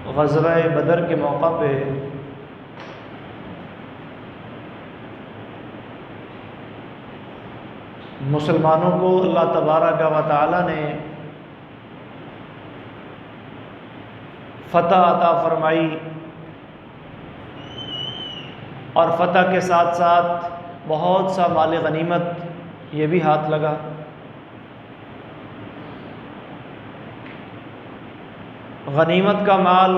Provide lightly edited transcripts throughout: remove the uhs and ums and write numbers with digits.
غزوہ بدر کے موقع پہ مسلمانوں کو اللہ تبارک و تعالی نے فتح عطا فرمائی، اور فتح کے ساتھ ساتھ بہت سا مال غنیمت یہ بھی ہاتھ لگا۔ غنیمت کا مال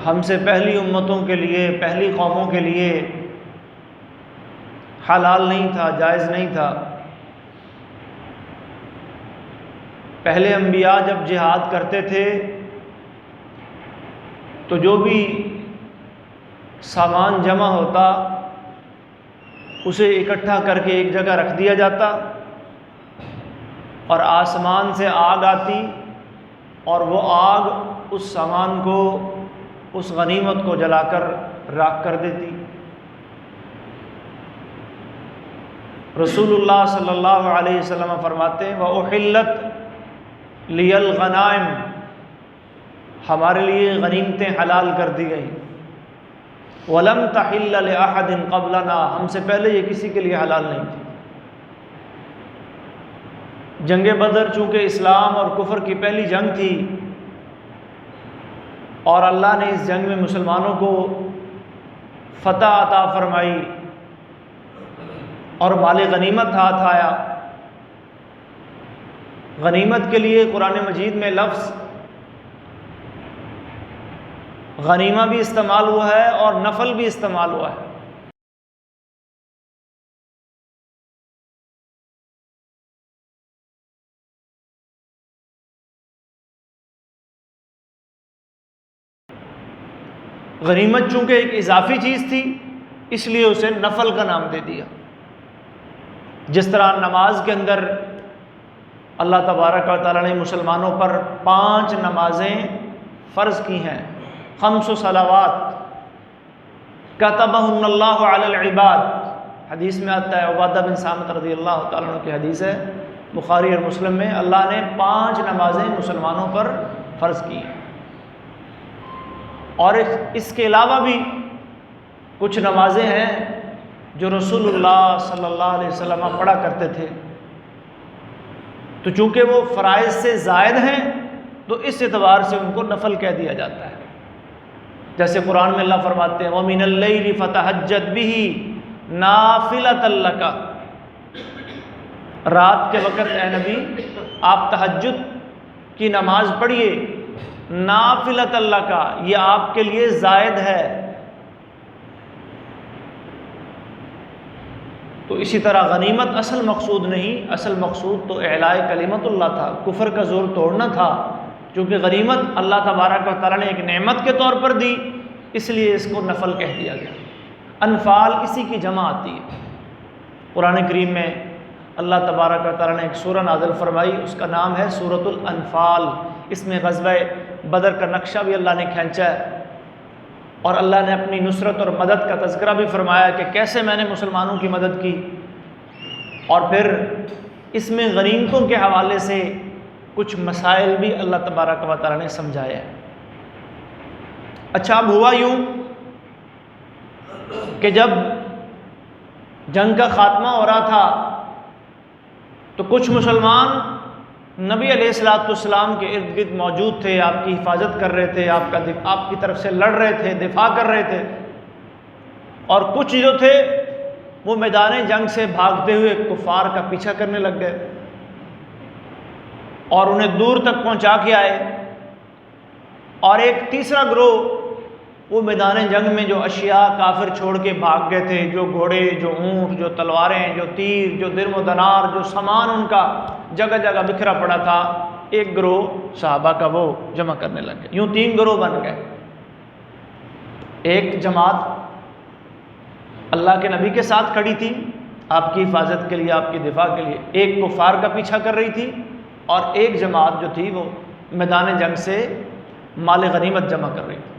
ہم سے پہلی امتوں کے لیے، پہلی قوموں کے لیے حلال نہیں تھا، جائز نہیں تھا۔ پہلے انبیاء جب جہاد کرتے تھے تو جو بھی سامان جمع ہوتا اسے اکٹھا کر کے ایک جگہ رکھ دیا جاتا، اور آسمان سے آگ آتی اور وہ آگ اس سامان کو، اس غنیمت کو جلا کر راکھ کر دیتی۔ رسول اللہ صلی اللہ علیہ وسلم فرماتے ہیں وَأُحِلَّتْ لِيَ الْغَنَائِمُ، ہمارے لیے غنیمتیں حلال کر دی گئیں۔ وَلَمْ تَحِلَّ لِأَحَدٍ قَبْلَنَا، ہم سے پہلے یہ کسی کے لیے حلال نہیں تھی۔ جنگ بدر چونکہ اسلام اور کفر کی پہلی جنگ تھی، اور اللہ نے اس جنگ میں مسلمانوں کو فتح عطا فرمائی اور مال غنیمت ہاتھ آیا۔ غنیمت کے لیے قرآن مجید میں لفظ غنیمہ بھی استعمال ہوا ہے اور نفل بھی استعمال ہوا ہے۔ غنیمت چونکہ ایک اضافی چیز تھی اس لیے اسے نفل کا نام دے دیا۔ جس طرح نماز کے اندر اللہ تبارک و تعالیٰ نے مسلمانوں پر 5 نمازیں فرض کی ہیں، 5 صلوات کتبہن اللہ علی العباد، حدیث میں آتا ہے، عبادہ بن صامت رضی اللہ تعالیٰ عنہ کی حدیث ہے، بخاری اور مسلم میں، اللہ نے 5 نمازیں مسلمانوں پر فرض کی ہیں۔ اور اس کے علاوہ بھی کچھ نمازیں ہیں جو رسول اللہ صلی اللہ علیہ وسلم پڑھا کرتے تھے، تو چونکہ وہ فرائض سے زائد ہیں تو اس اعتبار سے ان کو نفل کہہ دیا جاتا ہے۔ جیسے قرآن میں اللہ فرماتے ہیں وَمِنَ اللَّيْلِ فَتَهَجَّدْ بِهِ نَافِلَةً لَكَ، رات کے وقت اے نبی آپ تہجد کی نماز پڑھیے، نافلۃ اللہ کا، یہ آپ کے لیے زائد ہے۔ تو اسی طرح غنیمت اصل مقصود نہیں، اصل مقصود تو اعلاء کلمت اللہ تھا، کفر کا زور توڑنا تھا۔ چونکہ غنیمت اللہ تبارک و تعالیٰ نے ایک نعمت کے طور پر دی، اس لیے اس کو نفل کہہ دیا گیا۔ انفال اسی کی جمع آتی ہے۔ قرآن کریم میں اللہ تبارک و تعالیٰ نے ایک سورہ نازل فرمائی، اس کا نام ہے سورۃ الانفال۔ اس میں غزوہ بدر کا نقشہ بھی اللہ نے کھینچا ہے، اور اللہ نے اپنی نصرت اور مدد کا تذکرہ بھی فرمایا کہ کیسے میں نے مسلمانوں کی مدد کی، اور پھر اس میں غنیمتوں کے حوالے سے کچھ مسائل بھی اللہ تبارک و تعالیٰ نے سمجھایا ہے۔ اچھا، اب ہوا یوں کہ جب جنگ کا خاتمہ ہو رہا تھا تو کچھ مسلمان نبی علیہ الصلوۃ والسلام کے ارد گرد موجود تھے، آپ کی حفاظت کر رہے تھے، آپ کی طرف سے لڑ رہے تھے، دفاع کر رہے تھے، اور کچھ جو تھے وہ میدان جنگ سے بھاگتے ہوئے کفار کا پیچھا کرنے لگ گئے اور انہیں دور تک پہنچا کے آئے۔ اور ایک تیسرا گروہ وہ میدان جنگ میں جو اشیاء کافر چھوڑ کے بھاگ گئے تھے، جو گھوڑے، جو اونٹ، جو تلواریں، جو تیر، جو درم و دنار، جو سامان ان کا جگہ جگہ بکھرا پڑا تھا، ایک گروہ صحابہ کا وہ جمع کرنے لگ گئے۔ یوں 3 گروہ بن گئے۔ ایک جماعت اللہ کے نبی کے ساتھ کھڑی تھی آپ کی حفاظت کے لیے، آپ کی دفاع کے لیے، ایک کفار کا پیچھا کر رہی تھی، اور ایک جماعت جو تھی وہ میدان جنگ سے مال غنیمت جمع کر رہی تھی۔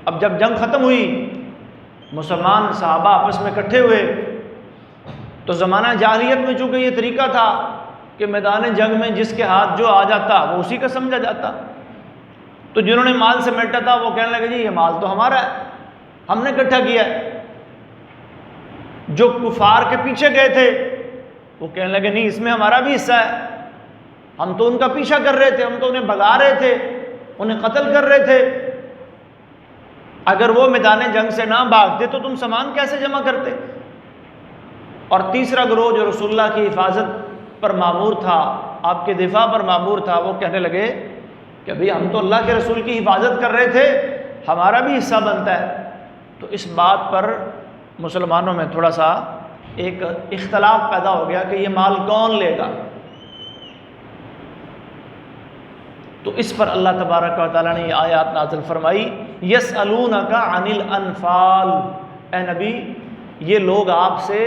اب جب جنگ ختم ہوئی، مسلمان صحابہ آپس میں اکٹھے ہوئے، تو زمانہ جاہلیت میں چونکہ یہ طریقہ تھا کہ میدان جنگ میں جس کے ہاتھ جو آ جاتا وہ اسی کا سمجھا جاتا، تو جنہوں نے مال سمیٹا تھا وہ کہنے لگے جی یہ مال تو ہمارا ہے، ہم نے اکٹھا کیا ہے۔ جو کفار کے پیچھے گئے تھے وہ کہنے لگے نہیں اس میں ہمارا بھی حصہ ہے، ہم تو ان کا پیچھا کر رہے تھے، ہم تو انہیں بھگا رہے تھے، انہیں قتل کر رہے تھے، اگر وہ میدان جنگ سے نہ بھاگتے تو تم سامان کیسے جمع کرتے؟ اور تیسرا گروہ جو رسول اللہ کی حفاظت پر مامور تھا، آپ کے دفاع پر مامور تھا، وہ کہنے لگے کہ ابھی ہم تو اللہ کے رسول کی حفاظت کر رہے تھے، ہمارا بھی حصہ بنتا ہے۔ تو اس بات پر مسلمانوں میں تھوڑا سا ایک اختلاف پیدا ہو گیا کہ یہ مال کون لے گا۔ تو اس پر اللہ تبارک و تعالیٰ نے یہ آیات نازل فرمائی، یسألونک عن الانفال، اے نبی یہ لوگ آپ سے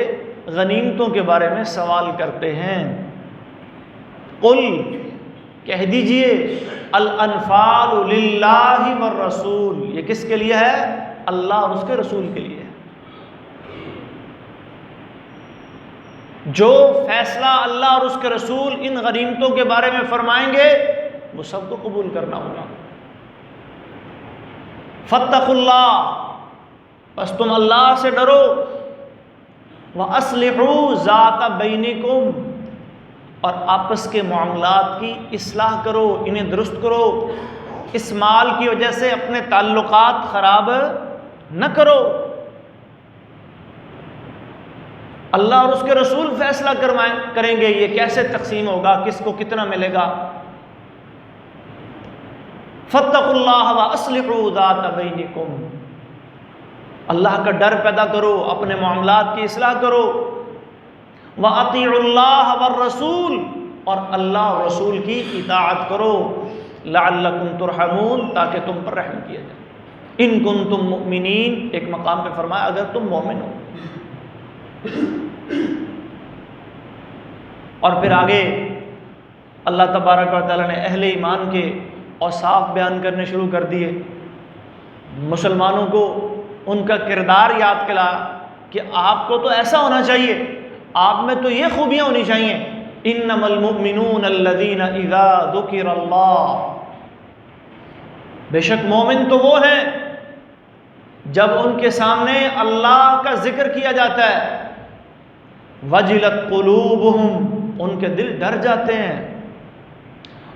غنیمتوں کے بارے میں سوال کرتے ہیں، قل کہہ دیجئے الانفال للہ والرسول، یہ کس کے لیے ہے؟ اللہ اور اس کے رسول کے لیے۔ جو فیصلہ اللہ اور اس کے رسول ان غنیمتوں کے بارے میں فرمائیں گے وہ سب کو قبول کرنا ہوگا۔ فاتقوا اللہ، بس تم اللہ سے ڈرو، وَأَصْلِحُوا ذَاتَ بَيْنِكُمْ، اور آپس کے معاملات کی اصلاح کرو، انہیں درست کرو، اس مال کی وجہ سے اپنے تعلقات خراب نہ کرو۔ اللہ اور اس کے رسول فیصلہ کریں گے یہ کیسے تقسیم ہوگا، کس کو کتنا ملے گا۔ فاتقوا اللہ واصلحوا ذات بینکم، اللہ کا ڈر پیدا کرو، اپنے معاملات کی اصلاح کرو۔ واطیعوا اللہ والرسول، اور اللہ اور رسول کی اطاعت کرو، لعلکم ترحمون، تاکہ تم پر رحم کیا جائے۔ ان کنتم مؤمنین، ایک مقام پہ فرمایا اگر تم مومن ہو۔ اور پھر آگے اللہ تبارک و تعالیٰ نے اہل ایمان کے اوصاف بیان کرنے شروع کر دیے، مسلمانوں کو ان کا کردار یاد کرایا کہ آپ کو تو ایسا ہونا چاہیے، آپ میں تو یہ خوبیاں ہونی چاہیے۔ انما المؤمنون الذین اذا ذکر اللہ، بے شک مومن تو وہ ہیں جب ان کے سامنے اللہ کا ذکر کیا جاتا ہے، وجلت قلوبہم، ان کے دل ڈر جاتے ہیں،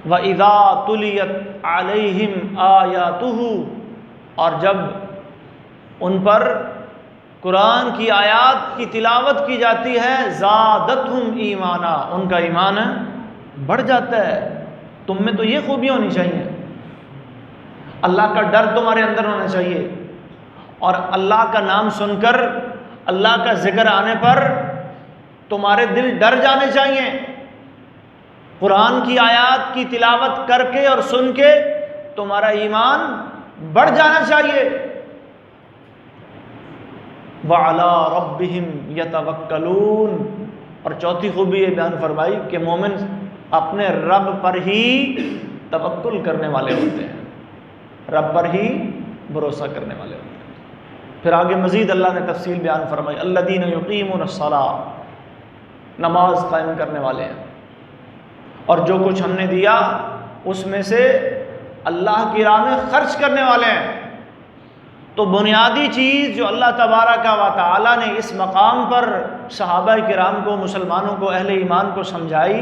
وَإِذَا تُلِيَتْ عَلَيْهِمْ آيَاتُهُ، اور جب ان پر قرآن کی آیات کی تلاوت کی جاتی ہے، زَادَتْهُمْ ایمانا، ان کا ایمان بڑھ جاتا ہے۔ تم میں تو یہ خوبیاں ہونی چاہیے، اللہ کا ڈر تمہارے اندر ہونا چاہیے، اور اللہ کا نام سن کر، اللہ کا ذکر آنے پر تمہارے دل ڈر جانے چاہیے، قرآن کی آیات کی تلاوت کر کے اور سن کے تمہارا ایمان بڑھ جانا چاہیے۔ وَعَلَىٰ رَبِّهِمْ يَتَوَكَّلُونَ، اور چوتھی خوبی یہ بیان فرمائی کہ مومن اپنے رب پر ہی توکل کرنے والے ہوتے ہیں، رب پر ہی بھروسہ کرنے والے ہوتے ہیں۔ پھر آگے مزید اللہ نے تفصیل بیان فرمائی، الذین یقیمون الصلاۃ، نماز قائم کرنے والے ہیں، اور جو کچھ ہم نے دیا اس میں سے اللہ کی راہ میں خرچ کرنے والے ہیں۔ تو بنیادی چیز جو اللہ تبارک و تعالیٰ نے اس مقام پر صحابہ کرام کو، مسلمانوں کو، اہل ایمان کو سمجھائی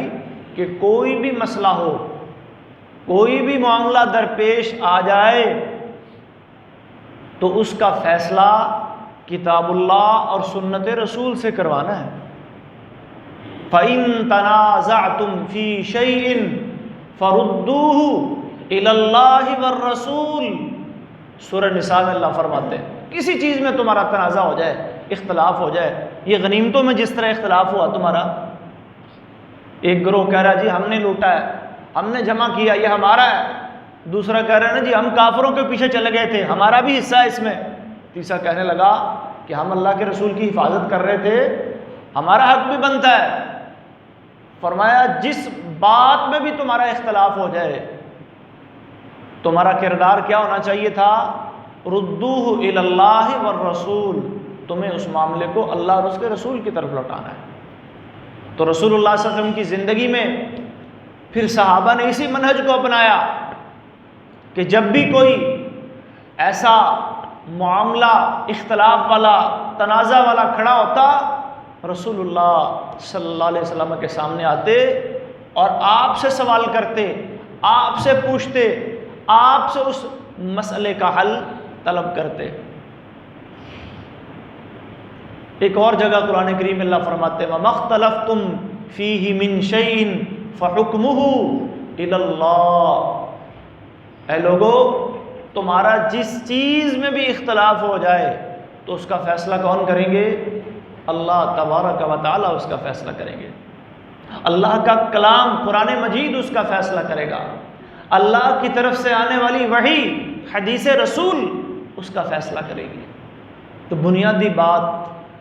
کہ کوئی بھی مسئلہ ہو، کوئی بھی معاملہ درپیش آ جائے تو اس کا فیصلہ کتاب اللہ اور سنت رسول سے کروانا ہے۔ فَإِن تَنَازَعْتُمْ فِي شَيْءٍ فَرُدُّوهُ إِلَى اللَّهِ وَالرَّسُولِ، سورہ نساء میں اللہ فرماتے ہیں کسی چیز میں تمہارا تنازع ہو جائے، اختلاف ہو جائے، یہ غنیمتوں میں جس طرح اختلاف ہوا تمہارا، ایک گروہ کہہ رہا جی ہم نے لوٹا ہے، ہم نے جمع کیا، یہ ہمارا ہے، دوسرا کہہ رہا ہے نا جی ہم کافروں کے پیچھے چلے گئے تھے، ہمارا بھی حصہ ہے اس میں، تیسرا کہنے لگا کہ ہم اللہ کے رسول کی حفاظت کر رہے تھے، ہمارا حق بھی بنتا ہے۔ فرمایا جس بات میں بھی تمہارا اختلاف ہو جائے، تمہارا کردار کیا ہونا چاہیے تھا؟ ردوہ الی اللہ والرسول، تمہیں اس معاملے کو اللہ اور اس کے رسول کی طرف لوٹانا ہے۔ تو رسول اللہ صلی اللہ علیہ وسلم کی زندگی میں پھر صحابہ نے اسی منہج کو اپنایا کہ جب بھی کوئی ایسا معاملہ اختلاف والا تنازع والا کھڑا ہوتا، رسول اللہ صلی اللہ علیہ وسلم کے سامنے آتے اور آپ سے سوال کرتے، آپ سے پوچھتے، آپ سے اس مسئلے کا حل طلب کرتے۔ ایک اور جگہ قرآن کریم میں اللہ فرماتے ہیں وَمَا اخْتَلَفْتُمْ فِيهِ مِنْ شَيْءٍ فَحُكْمُهُ إِلَى اللَّهِ، اے لوگو تمہارا جس چیز میں بھی اختلاف ہو جائے تو اس کا فیصلہ کون کریں گے؟ اللہ تبارک و تعالی اس کا فیصلہ کریں گے۔ اللہ کا کلام قرآن مجید اس کا فیصلہ کرے گا، اللہ کی طرف سے آنے والی وحی حدیث رسول اس کا فیصلہ کرے گی۔ تو بنیادی بات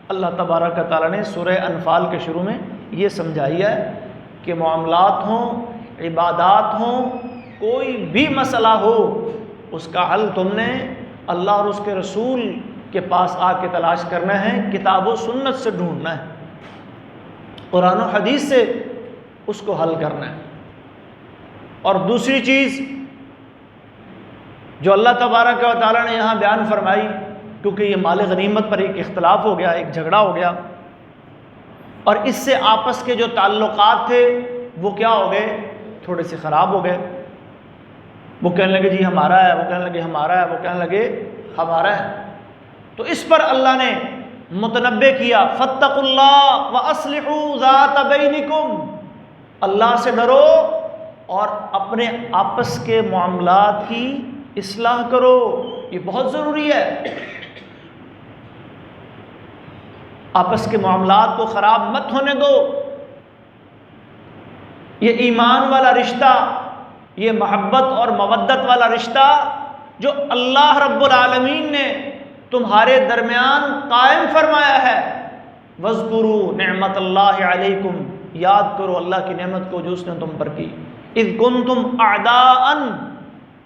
اللہ تبارک و تعالی نے سورہ انفال کے شروع میں یہ سمجھائی ہے کہ معاملات ہوں، عبادات ہوں، کوئی بھی مسئلہ ہو، اس کا حل تم نے اللہ اور اس کے رسول کے پاس آ کے تلاش کرنا ہے، کتاب و سنت سے ڈھونڈنا ہے، قرآن و حدیث سے اس کو حل کرنا ہے۔ اور دوسری چیز جو اللہ تبارک و تعالیٰ نے یہاں بیان فرمائی، کیونکہ یہ مال غنیمت پر ایک اختلاف ہو گیا، ایک جھگڑا ہو گیا، اور اس سے آپس کے جو تعلقات تھے وہ کیا ہو گئے؟ تھوڑے سے خراب ہو گئے۔ وہ کہنے لگے جی ہمارا ہے، وہ کہنے لگے ہمارا ہے، وہ کہنے لگے ہمارا ہے۔ تو اس پر اللہ نے متنبہ کیا فاتقوا اللہ واصلحوا ذات بینکم، اللہ سے ڈرو اور اپنے آپس کے معاملات کی اصلاح کرو، یہ بہت ضروری ہے۔ آپس کے معاملات کو خراب مت ہونے دو۔ یہ ایمان والا رشتہ، یہ محبت اور مودت والا رشتہ جو اللہ رب العالمین نے تمہارے درمیان قائم فرمایا ہے، وَاذْكُرُوا نِعْمَةَ اللَّهِ عَلَيْكُمْ، یاد کرو اللہ کی نعمت کو جو اس نے تم پر کی، اذ کنتم اعداء،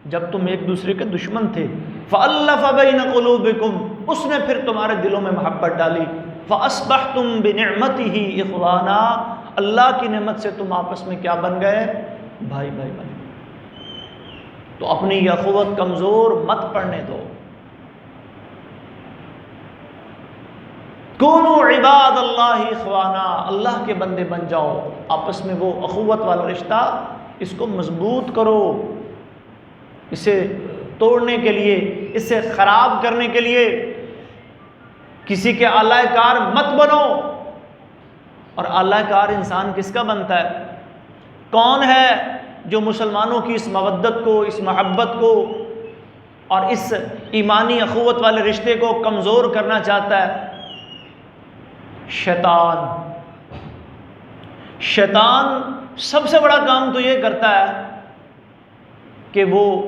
جب تم ایک دوسرے کے دشمن تھے، فَأَلَّفَ بَيْنَ قُلُوبِكُمْ، اس نے پھر تمہارے دلوں میں محبت ڈالی، فَأَصْبَحْتُمْ بِنِعْمَتِهِ إِخْوَانًا، اللہ کی نعمت سے تم آپس میں کیا بن گئے؟ بھائی بھائی بن گئے۔ تو اپنی یہ اخوت کمزور مت پڑنے دو۔ کونوا عباد اللہ اخوانا، اللہ کے بندے بن جاؤ، آپس میں وہ اخوت والا رشتہ اس کو مضبوط کرو۔ اسے توڑنے کے لیے، اسے خراب کرنے کے لیے کسی کے اعلی کار مت بنو۔ اور اعلی کار انسان کس کا بنتا ہے؟ کون ہے جو مسلمانوں کی اس مودت کو، اس محبت کو اور اس ایمانی اخوت والے رشتے کو کمزور کرنا چاہتا ہے؟ شیطان۔ شیطان سب سے بڑا کام تو یہ کرتا ہے کہ وہ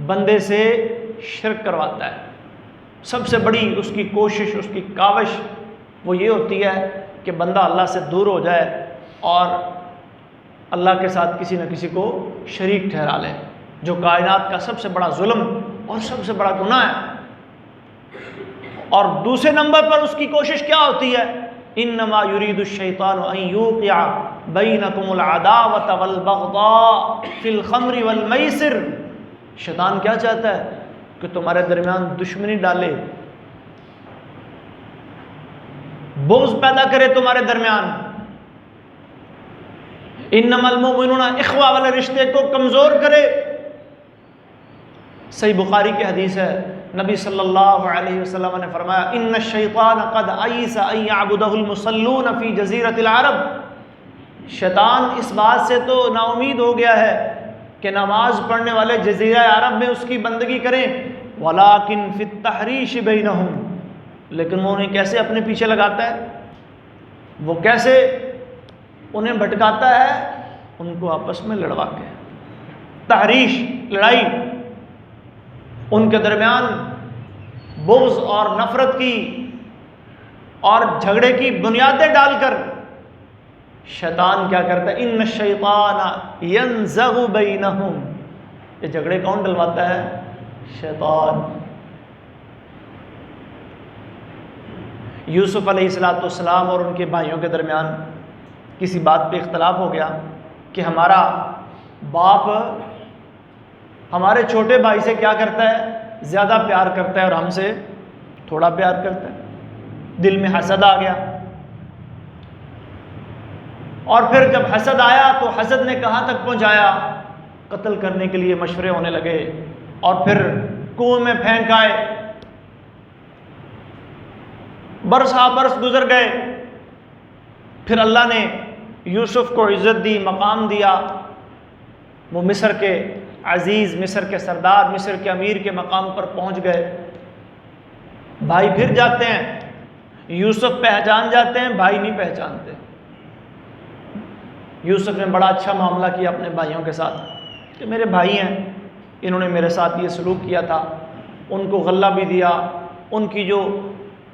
بندے سے شرک کرواتا ہے۔ سب سے بڑی اس کی کوشش، اس کی کاوش وہ یہ ہوتی ہے کہ بندہ اللہ سے دور ہو جائے اور اللہ کے ساتھ کسی نہ کسی کو شریک ٹھہرا لے، جو کائنات کا سب سے بڑا ظلم اور سب سے بڑا گناہ ہے۔ اور دوسرے نمبر پر اس کی کوشش کیا ہوتی ہے؟ انما یرید الشیطان ان یوقع بینکم العداوۃ والبغضاء فی الخمر والمیسر، شیطان کیا چاہتا ہے؟ کہ تمہارے درمیان دشمنی ڈالے، بغض پیدا کرے تمہارے درمیان، انما المؤمنون اخوہ والے رشتے کو کمزور کرے۔ صحیح بخاری کی حدیث ہے، نبی صلی اللہ علیہ وسلم نے فرمایا ان الشیطان قد ایس ان یعبدہ المصلون فی جزیرۃ العرب، شیطان اس بات سے تو نا امید ہو گیا ہے کہ نماز پڑھنے والے جزیرہ عرب میں اس کی بندگی کریں، ولیکن فی التحریش بینہم، لیکن وہ انہیں کیسے اپنے پیچھے لگاتا ہے، وہ کیسے انہیں بھٹکاتا ہے؟ ان کو آپس میں لڑوا کے، تحریش، لڑائی، ان کے درمیان بغض اور نفرت کی اور جھگڑے کی بنیادیں ڈال کر شیطان کیا کرتا ہے؟ ان الشیطان ینزغ بینہم، یہ جھگڑے کون ڈلواتا ہے؟ شیطان۔ یوسف علیہ السلام اور ان کے بھائیوں کے درمیان کسی بات پہ اختلاف ہو گیا کہ ہمارا باپ ہمارے چھوٹے بھائی سے کیا کرتا ہے؟ زیادہ پیار کرتا ہے، اور ہم سے تھوڑا پیار کرتا ہے۔ دل میں حسد آ گیا، اور پھر جب حسد آیا تو حسد نے کہاں تک پہنچایا؟ قتل کرنے کے لیے مشورے ہونے لگے، اور پھر کنویں میں پھینک آئے۔ برسا برس گزر گئے، پھر اللہ نے یوسف کو عزت دی، مقام دیا، وہ مصر کے عزیز، مصر کے سردار، مصر کے امیر کے مقام پر پہنچ گئے۔ بھائی پھر جاتے ہیں، یوسف پہچان جاتے ہیں، بھائی نہیں پہچانتے۔ یوسف نے بڑا اچھا معاملہ کیا اپنے بھائیوں کے ساتھ کہ میرے بھائی ہیں، انہوں نے میرے ساتھ یہ سلوک کیا تھا، ان کو غلہ بھی دیا، ان کی جو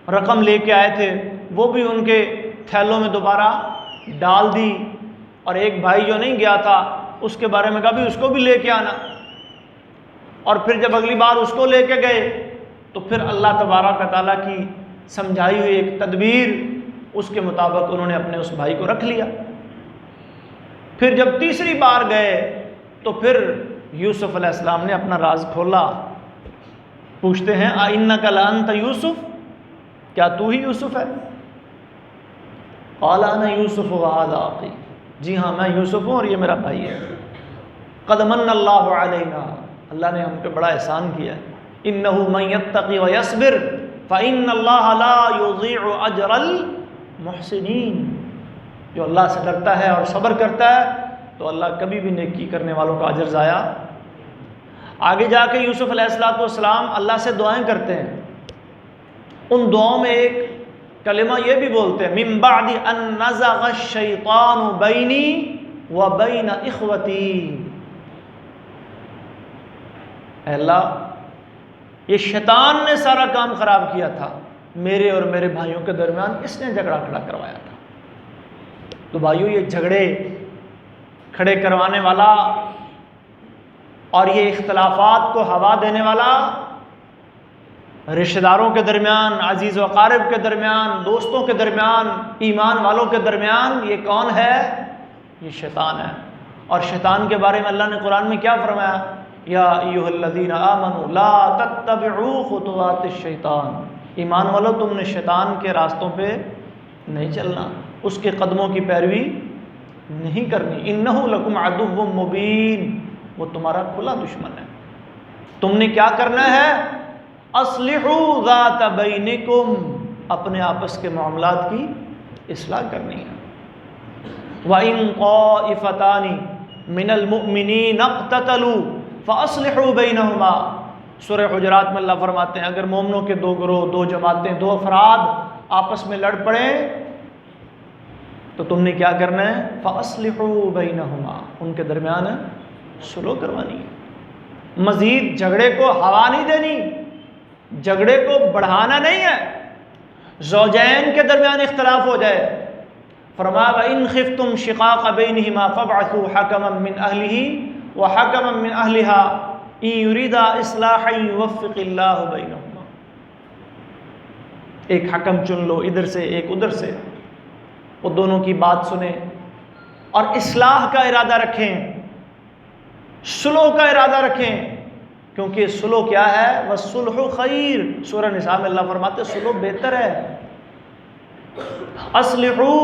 رقم لے کے آئے تھے وہ بھی ان کے تھیلوں میں دوبارہ ڈال دی، اور ایک بھائی جو نہیں گیا تھا اس کے بارے میں کہا بھی اس کو بھی لے کے آنا، اور پھر جب اگلی بار اس کو لے کے گئے تو پھر اللہ تبارک و تعالیٰ کی سمجھائی ہوئی ایک تدبیر، اس کے مطابق انہوں نے اپنے اس بھائی کو رکھ لیا۔ پھر جب تیسری بار گئے تو پھر یوسف علیہ السلام نے اپنا راز کھولا۔ پوچھتے ہیں اِنَّکَ لَأَنْتَ یوسف، کیا تو ہی یوسف ہے؟ قَالَ أَنَا یوسف وَهَذَا أَخِی، جی ہاں میں یوسف ہوں اور یہ میرا بھائی ہے۔ قَدْ مَنَّ اللَّهُ عَلَيْنَا، اللہ نے ہم پہ بڑا احسان کیا ہے۔ إِنَّهُ مَن يَتَّقِ وَيَصْبِرْ فَإِنَّ اللَّهَ لَا يُضِيعُ أَجْرَ الْمُحْسِنِينَ، جو اللہ سے ڈرتا ہے اور صبر کرتا ہے تو اللہ کبھی بھی نیکی کرنے والوں کا اجر ضائع۔ آگے جا کے یوسف علیہ السلام اللہ سے دعائیں کرتے ہیں، ان دعاؤں میں ایک کلمہ یہ بھی بولتے ہیں من بعد ان نزغ الشیطان بینی وبین اخوتی، اے اللہ یہ شیطان نے سارا کام خراب کیا تھا، میرے اور میرے بھائیوں کے درمیان اس نے جھگڑا کھڑا کروایا تھا۔ تو بھائیوں یہ جھگڑے کھڑے کروانے والا اور یہ اختلافات کو ہوا دینے والا رشتہ داروں کے درمیان، عزیز و اقارب کے درمیان، دوستوں کے درمیان، ایمان والوں کے درمیان یہ کون ہے؟ یہ شیطان ہے۔ اور شیطان کے بارے میں اللہ نے قرآن میں کیا فرمایا؟ یا ایھا الذین آمنوا لا تتبعوا خطوات الشیطان، ایمان والو تم نے شیطان کے راستوں پہ نہیں چلنا، اس کے قدموں کی پیروی نہیں کرنی۔ انہ لکم عدو مبین، وہ تمہارا کھلا دشمن ہے۔ تم نے کیا کرنا ہے؟ اصلحوا ذات بینکم، اپنے آپس کے معاملات کی اصلاح کرنی ہے۔ وَإِن طَائِفَتَانِ مِنَ الْمُؤْمِنِينَ اقْتَتَلُوا فَأَصْلِحُوا بَيْنَهُمَا، سورہ حجرات میں اللہ فرماتے ہیں اگر مومنوں کے دو گروہ، دو جماعتیں، دو افراد آپس میں لڑ پڑیں تو تم نے کیا کرنا ہے؟ فَأَصْلِحُوا بَيْنَهُمَا، ان کے درمیان صلح کروانی ہے۔ مزید جھگڑے کو ہوا نہیں دینی، جھگڑے کو بڑھانا نہیں ہے۔ زوجین کے درمیان اختلاف ہو جائے، فرمایا وَإِنْ خِفْتُمْ شِقَاقَ بَيْنِهِمَا فَابْعَثُوا حَكَمًا مِّنْ أَهْلِهِ وَحَكَمًا مِّنْ أَهْلِهَا إِن يُرِيدَا إِصْلَاحًا يُوَفِّقِ اللَّهُ بَيْنَهُمَا، ایک حکم چن لو ادھر سے ایک ادھر سے، وہ دونوں کی بات سنیں اور اصلاح کا ارادہ رکھیں، صلح کا ارادہ رکھیں، کیونکہ صلح کیا ہے؟ وَالصُّلْحُ خَيْرٌ، سورہ نساء میں اللہ فرماتے ہیں صلح بہتر ہے۔ اصلحوا،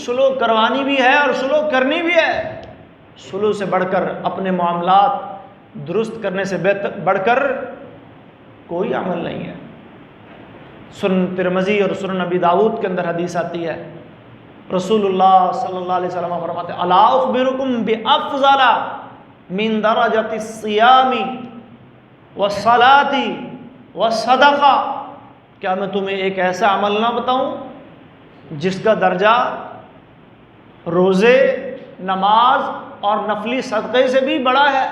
صلح کروانی بھی ہے اور صلح کرنی بھی ہے۔ صلح سے بڑھ کر اپنے معاملات درست کرنے سے بڑھ کر کوئی عمل نہیں ہے۔ سنن ترمذی اور سنن ابی داؤد کے اندر حدیث آتی ہے، رسول اللہ صلی اللہ علیہ وسلم فرماتے ہیں الا اخبرکم بافضل من درجۃ الصیام والصلاۃ والصدقہ، کیا میں تمہیں ایک ایسا عمل نہ بتاؤں جس کا درجہ روزے، نماز اور نفلی صدقے سے بھی بڑا ہے؟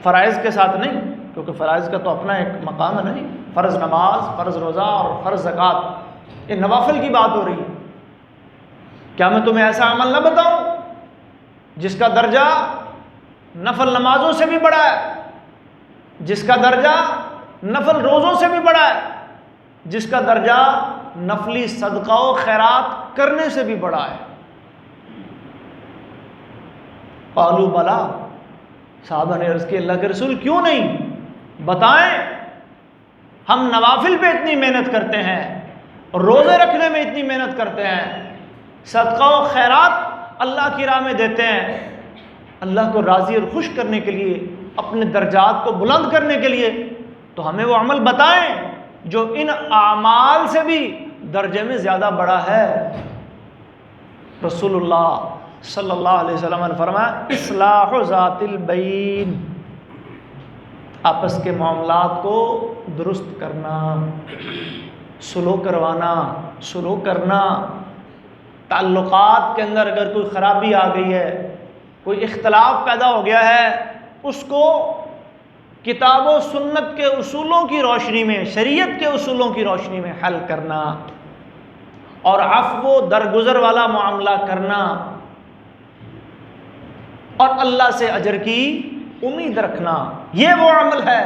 فرائض کے ساتھ نہیں، کیونکہ فرائض کا تو اپنا ایک مقام ہے نہیں، فرض نماز، فرض روزہ اور فرض زکوٰۃ، یہ نوافل کی بات ہو رہی ہے۔ کیا میں تمہیں ایسا عمل نہ بتاؤں جس کا درجہ نفل نمازوں سے بھی بڑا ہے، جس کا درجہ نفل روزوں سے بھی بڑا ہے، جس کا درجہ نفلی صدقہ و خیرات کرنے سے بھی بڑا ہے؟ قالوا بلا، صحابہ نے عرض کی اللہ کے رسول کیوں نہیں، بتائیں، ہم نوافل پہ اتنی محنت کرتے ہیں، روزے رکھنے میں اتنی محنت کرتے ہیں، صدقہ و خیرات اللہ کی راہ میں دیتے ہیں، اللہ کو راضی اور خوش کرنے کے لیے، اپنے درجات کو بلند کرنے کے لیے، تو ہمیں وہ عمل بتائیں جو ان اعمال سے بھی درجے میں زیادہ بڑا ہے۔ رسول اللہ صلی اللہ علیہ وسلم نے فرمایا اصلاح ذات البین، آپس کے معاملات کو درست کرنا، سلو کرنا، تعلقات کے اندر اگر کوئی خرابی آ گئی ہے، کوئی اختلاف پیدا ہو گیا ہے، اس کو کتاب و سنت کے اصولوں کی روشنی میں، شریعت کے اصولوں کی روشنی میں حل کرنا، اور عفو و درگزر والا معاملہ کرنا، اور اللہ سے اجر کی امید رکھنا، یہ وہ عمل ہے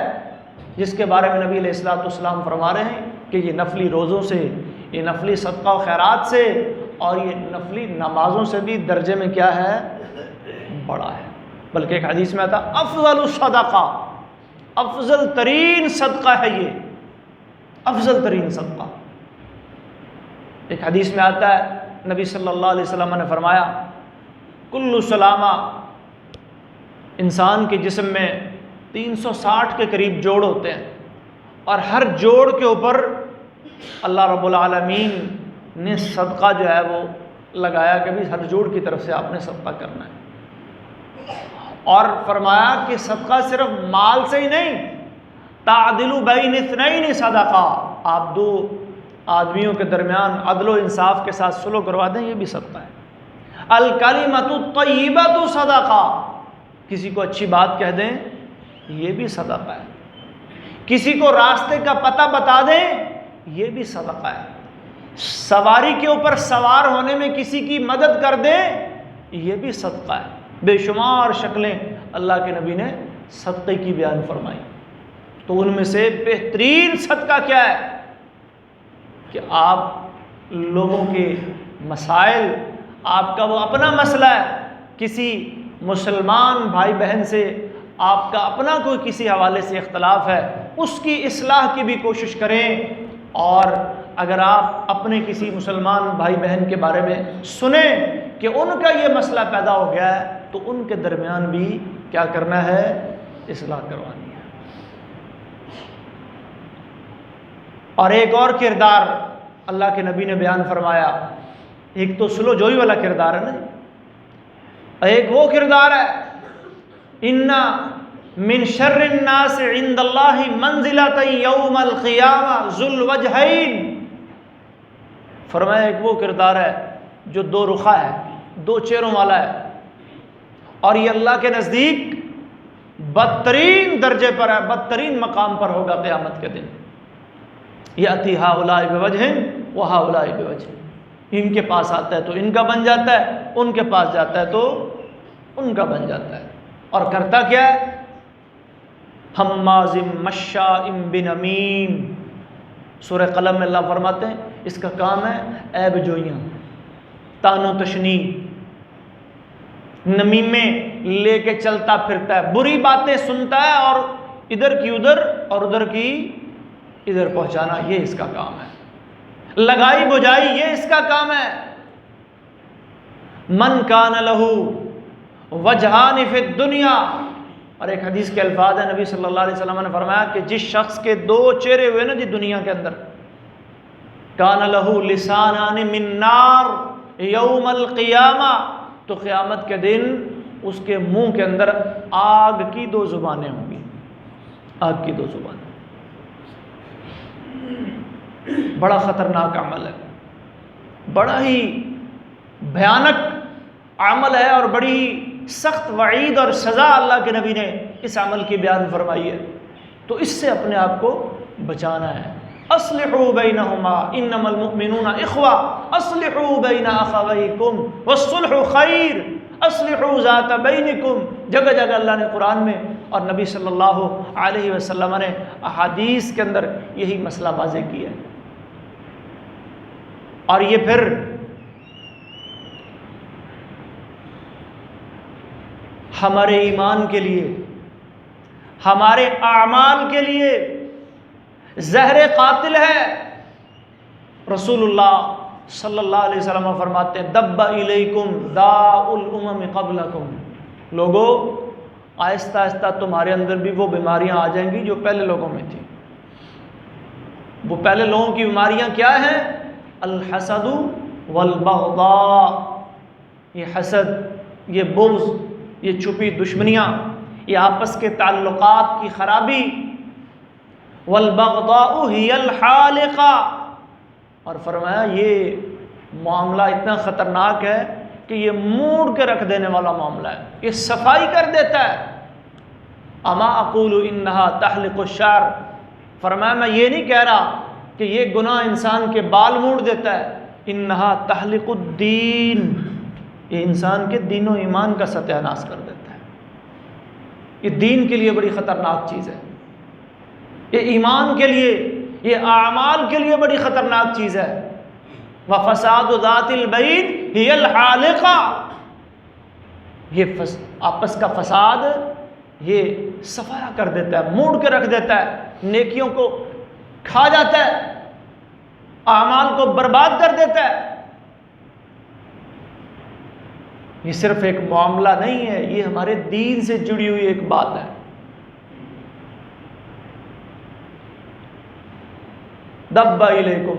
جس کے بارے میں نبی علیہ الصلوۃ والسلام فرما رہے ہیں کہ یہ نفلی روزوں سے، یہ نفلی صدقہ و خیرات سے، اور یہ نفلی نمازوں سے بھی درجے میں کیا ہے، بڑا ہے۔ بلکہ ایک حدیث میں آتا افضل الصدقہ، افضل ترین صدقہ ہے یہ، افضل ترین صدقہ۔ ایک حدیث میں آتا ہے نبی صلی اللہ علیہ وسلم نے فرمایا کل سلامہ، انسان کے جسم میں 360 کے قریب جوڑ ہوتے ہیں، اور ہر جوڑ کے اوپر اللہ رب العالمین نے صدقہ جو ہے وہ لگایا کہ بھی ہر جوڑ کی طرف سے آپ نے صدقہ کرنا ہے، اور فرمایا کہ صدقہ صرف مال سے ہی نہیں، تعدل بین اثنین صدقہ، آپ دو آدمیوں کے درمیان عدل و انصاف کے ساتھ سلو کروا دیں، یہ بھی صدقہ ہے۔ الکلمۃ الطیبۃ صدقہ، کسی کو اچھی بات کہہ دیں یہ بھی صدقہ ہے، کسی کو راستے کا پتہ بتا دیں یہ بھی صدقہ ہے، سواری کے اوپر سوار ہونے میں کسی کی مدد کر دیں یہ بھی صدقہ ہے۔ بے شمار شکلیں اللہ کے نبی نے صدقے کی بیان فرمائی، تو ان میں سے بہترین صدقہ کیا ہے کہ آپ لوگوں کے مسائل، آپ کا وہ اپنا مسئلہ ہے، کسی مسلمان بھائی بہن سے آپ کا اپنا کوئی کسی حوالے سے اختلاف ہے، اس کی اصلاح کی بھی کوشش کریں، اور اگر آپ اپنے کسی مسلمان بھائی بہن کے بارے میں سنیں کہ ان کا یہ مسئلہ پیدا ہو گیا ہے، تو ان کے درمیان بھی کیا کرنا ہے، اصلاح کروانی ہے۔ اور ایک اور کردار اللہ کے نبی نے بیان فرمایا، ایک تو سلو جوئی والا کردار ہے نا، ایک وہ کردار ہے ان من شر الناس عند اللہ منزلۃ یوم القیامہ ذو الوجہین، فرمایا ایک وہ کردار ہے جو دو رخا ہے، دو چہروں والا ہے، اور یہ اللہ کے نزدیک بدترین درجے پر ہے، بدترین مقام پر ہوگا قیامت کے دن۔ یأتی ہؤلاء بوجہ وہؤلاء بوجہ، ان کے پاس آتا ہے تو ان کا بن جاتا ہے، ان کے پاس جاتا ہے تو ان کا بن جاتا ہے، اور کرتا کیا ہے، حماز مشاء بنمیم، سورہ قلم میں اللہ فرماتے ہیں اس کا کام ہے عیب جوئیاں، تان و تشنی، نمیمے لے کے چلتا پھرتا ہے، بری باتیں سنتا ہے اور ادھر کی ادھر اور ادھر کی ادھر پہنچانا، یہ اس کا کام ہے، لگائی بجائی یہ اس کا کام ہے۔ من کان لہ وجہان فی الدنیا، اور ایک حدیث کے الفاظ ہیں نبی صلی اللہ علیہ وسلم نے فرمایا کہ جس شخص کے دو چہرے ہوئے نا جی دنیا کے اندر، کان لہ لسانان من نار یوم القیامہ، تو قیامت کے دن اس کے منہ کے اندر آگ کی دو زبانیں ہوں گی، آگ کی دو زبانیں۔ بڑا خطرناک عمل ہے، بڑا ہی بھیانک عمل ہے، اور بڑی سخت وعید اور سزا اللہ کے نبی نے اس عمل کی بیان فرمائی ہے، تو اس سے اپنے آپ کو بچانا ہے۔ اصلحوا بینہما انما المؤمنون اخوہ اصلحوا بین اخویکم والصلح خیر اصلحوا ذات بینکم، جگہ جگہ اللہ نے قرآن میں اور نبی صلی اللہ علیہ وسلم نے احادیث کے اندر یہی مسئلہ واضح کیا ہے۔ اور یہ پھر ہمارے ایمان کے لیے، ہمارے اعمال کے لیے زہر قاتل ہے۔ رسول اللہ صلی اللہ علیہ وسلم فرماتے ہیں دب الیکم داء الامم قبلکم، لوگوں آہستہ آہستہ تمہارے اندر بھی وہ بیماریاں آ جائیں گی جو پہلے لوگوں میں تھیں۔ وہ پہلے لوگوں کی بیماریاں کیا ہیں؟ الحسد والبغضاء، یہ حسد، یہ بغض، یہ چھپی دشمنیاں، یہ آپس کے تعلقات کی خرابی۔ والبغضاء ہی الحالقہ، اور فرمایا یہ معاملہ اتنا خطرناک ہے کہ یہ موڑ کے رکھ دینے والا معاملہ ہے، یہ صفائی کر دیتا ہے۔ اما اقول انہا تحلق الشعر، فرمایا میں یہ نہیں کہہ رہا کہ یہ گناہ انسان کے بال موڑ دیتا ہے، انہا تحلق الدین، یہ انسان کے دین و ایمان کا ستیہ ناش کر دیتا ہے۔ یہ دین کے لیے بڑی خطرناک چیز ہے، یہ ایمان کے لیے، یہ اعمال کے لیے بڑی خطرناک چیز ہے۔ وَفَسَادُ ذَاتِ الْبَيْنِ هِيَ الْحَالِقَةُ، یہ آپس کا فساد یہ صفایا کر دیتا ہے، موڑ کے رکھ دیتا ہے، نیکیوں کو کھا جاتا ہے، اعمال کو برباد کر دیتا ہے۔ یہ صرف ایک معاملہ نہیں ہے، یہ ہمارے دین سے جڑی ہوئی ایک بات ہے۔ دب الیکم،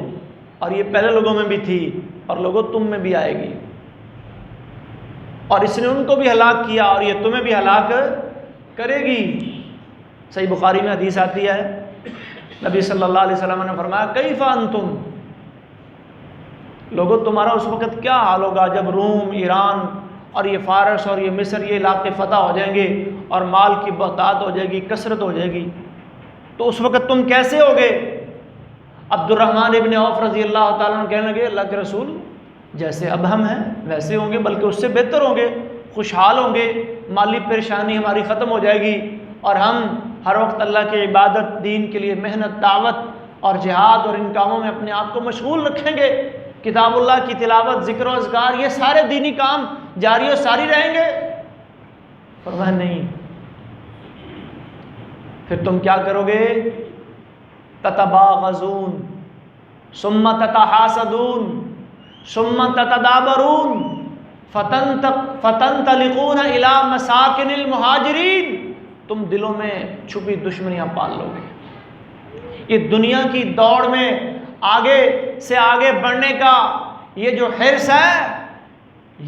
اور یہ پہلے لوگوں میں بھی تھی اور لوگوں تم میں بھی آئے گی، اور اس نے ان کو بھی ہلاک کیا اور یہ تمہیں بھی ہلاک کرے گی۔ صحیح بخاری میں حدیث آتی ہے، نبی صلی اللہ علیہ وسلم نے فرمایا کیف انتم، لوگوں تمہارا اس وقت کیا حال ہوگا جب روم، ایران اور یہ فارس اور یہ مصر یہ علاقے فتح ہو جائیں گے اور مال کی بہتات ہو جائے گی، کثرت ہو جائے گی، تو اس وقت تم کیسے ہوگے؟ عبد الرحمن ابن عوف رضی اللہ تعالیٰ عنہ کہنے لگے اللہ کے رسول جیسے اب ہم ہیں ویسے ہوں گے، بلکہ اس سے بہتر ہوں گے، خوشحال ہوں گے، مالی پریشانی ہماری ختم ہو جائے گی اور ہم ہر وقت اللہ کی عبادت، دین کے لیے محنت، دعوت اور جہاد اور ان کاموں میں اپنے آپ کو مشغول رکھیں گے، کتاب اللہ کی تلاوت، ذکر و اذکار، یہ سارے دینی کام جاری و ساری رہیں گے۔ فرمایا نہیں، پھر تم کیا کرو گے؟ تتباغضون ثم تتحاسدون ثم تتدابرون فتنطلقون الى مساکن المہاجرین، تم دلوں میں چھپی دشمنیاں پال لو گے۔ یہ دنیا کی دوڑ میں آگے سے آگے بڑھنے کا یہ جو حرص ہے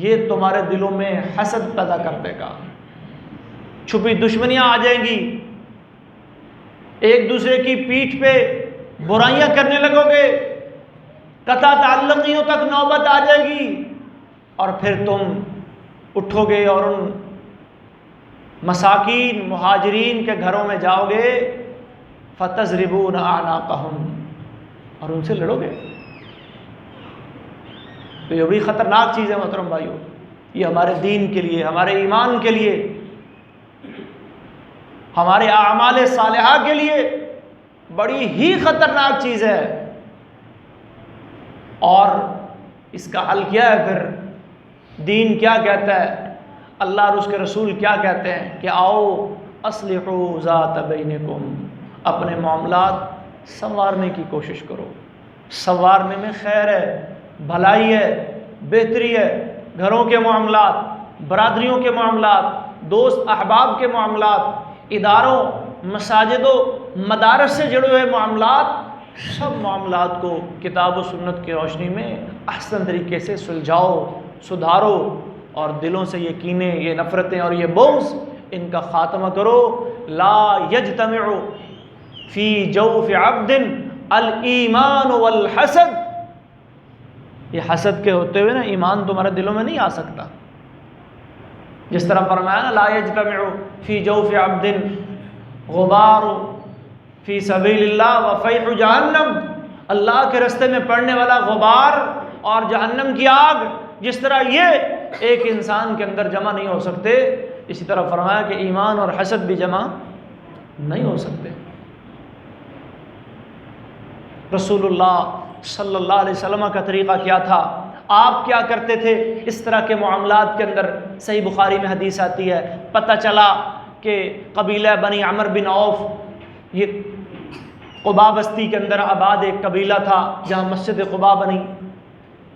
یہ تمہارے دلوں میں حسد پیدا کر دے گا، چھپی دشمنیاں آ جائیں گی، ایک دوسرے کی پیٹھ پہ برائیاں کرنے لگو گے، قطع تعلقیوں تک نوبت آ جائے گی، اور پھر تم اٹھو گے اور ان مساکین مہاجرین کے گھروں میں جاؤ گے، فتضربون اعناقہم، اور ان سے لڑو گے۔ تو یہ بڑی خطرناک چیز ہے محترم بھائیو، یہ ہمارے دین کے لیے، ہمارے ایمان کے لیے، ہمارے اعمال صالحہ کے لیے بڑی ہی خطرناک چیز ہے۔ اور اس کا حل کیا ہے پھر؟ دین کیا کہتا ہے، اللہ اور اس کے رسول کیا کہتے ہیں کہ آؤ اصلحوا ذات بینکم، اپنے معاملات سنوارنے کی کوشش کرو۔ سنوارنے میں خیر ہے، بھلائی ہے، بہتری ہے، گھروں کے معاملات، برادریوں کے معاملات، دوست احباب کے معاملات، اداروں، مساجدوں، مدارس سے جڑے ہوئے معاملات، سب معاملات کو کتاب و سنت کی روشنی میں احسن طریقے سے سلجھاؤ، سدھارو، اور دلوں سے یہ کینے، یہ نفرتیں اور یہ بغض ان کا خاتمہ کرو۔ لا یجتمع فی جوف عبد الایمان والحسد، یہ حسد کے ہوتے ہوئے نا ایمان تمہارے دلوں میں نہیں آ سکتا۔ جس طرح فرمایا نا لا یجتمع فی جوف عبد غبار فی سبیل اللہ وفیح جہنم، اللہ کے راستے میں پڑنے والا غبار اور جہنم کی آگ، جس طرح یہ ایک انسان کے اندر جمع نہیں ہو سکتے، اسی طرح فرمایا کہ ایمان اور حسد بھی جمع نہیں ہو سکتے۔ رسول اللہ صلی اللہ علیہ وسلم کا طریقہ کیا تھا؟ آپ کیا کرتے تھے اس طرح کے معاملات کے اندر؟ صحیح بخاری میں حدیث آتی ہے، پتہ چلا کہ قبیلہ بنی عمر بن عوف، یہ قباء بستی کے اندر آباد ایک قبیلہ تھا جہاں مسجد قباء بنی،